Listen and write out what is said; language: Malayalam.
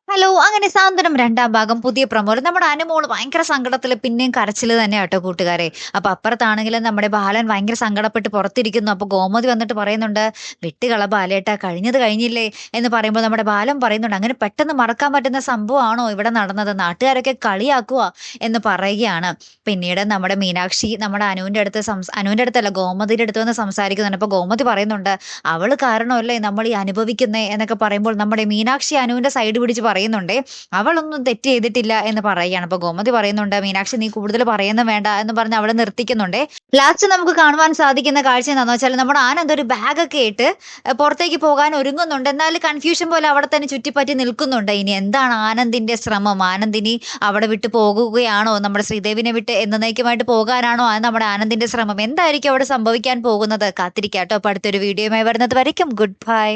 ഹലോ! അങ്ങനെ സാന്ത്വനം 2-ാം ഭാഗം പുതിയ പ്രൊമോല് നമ്മുടെ അനുമോള് ഭയങ്കര സങ്കടത്തില് പിന്നെയും കരച്ചില് തന്നെയാട്ടോ കൂട്ടുകാരെ. അപ്പൊ അപ്പുറത്താണെങ്കിലും നമ്മുടെ ബാലൻ ഭയങ്കര സങ്കടപ്പെട്ട് പുറത്തിരിക്കുന്നു. അപ്പൊ ഗോമതി വന്നിട്ട് പറയുന്നുണ്ട്, "വിട്ടുകള ബാലേട്ടാ കഴിഞ്ഞത് കഴിഞ്ഞില്ലേ" എന്ന് പറയുമ്പോൾ നമ്മുടെ ബാലൻ പറയുന്നുണ്ട്, "അങ്ങനെ പെട്ടെന്ന് മറക്കാൻ പറ്റുന്ന സംഭവമാണോ ഇവിടെ നടന്നത്? നാട്ടുകാരൊക്കെ കളിയാക്കുവാ" എന്ന് പറയുകയാണ്. പിന്നീട് നമ്മുടെ മീനാക്ഷി നമ്മുടെ അനുവിന്റെ അടുത്തല്ല ഗോമതിയുടെ അടുത്ത് വന്ന് സംസാരിക്കുന്നുണ്ട്. അപ്പൊ ഗോമതി പറയുന്നുണ്ട്, "അവള് കാരണമല്ലേ നമ്മൾ ഈ അനുഭവിക്കുന്നേ" എന്നൊക്കെ പറയുമ്പോൾ നമ്മുടെ മീനാക്ഷി അനുവിന്റെ സൈഡ് പിടിച്ച് പറയുന്നുണ്ടേ, "അവളൊന്നും തെറ്റ് ചെയ്തിട്ടില്ല" എന്ന് പറയുകയാണ്. അപ്പൊ ഗോമതി പറയുന്നുണ്ട്, "മീനാക്ഷി നീ കൂടുതൽ പറയുന്നും വേണ്ട" എന്ന് പറഞ്ഞ് അവളെ നിർത്തിക്കുന്നുണ്ടേ. ലാസ്റ്റ് നമുക്ക് കാണുവാൻ സാധിക്കുന്ന കാഴ്ച എന്താണെന്ന് വെച്ചാൽ നമ്മുടെ ആനന്ദ് ഒരു ബാഗൊക്കെ ഇട്ട് പുറത്തേക്ക് പോകാൻ ഒരുങ്ങുന്നുണ്ട്. എന്നാൽ കൺഫ്യൂഷൻ പോലെ അവിടെ തന്നെ ചുറ്റിപ്പറ്റി നിൽക്കുന്നുണ്ട്. ഇനി എന്താണ് ആനന്ദിന്റെ ശ്രമം? ആനന്ദിനി അവിടെ വിട്ട് പോകുകയാണോ? നമ്മുടെ ശ്രീദേവിനെ വിട്ട് എന്നേക്കുമായിട്ട് പോകാനാണോ നമ്മുടെ ആനന്ദിന്റെ ശ്രമം? എന്തായിരിക്കും അവിടെ സംഭവിക്കാൻ പോകുന്നത്? കാത്തിരിക്കാട്ടോ. അപ്പൊ അടുത്തൊരു വീഡിയോയുമായി വരുന്നത് വരയ്ക്കും ഗുഡ് ബൈ.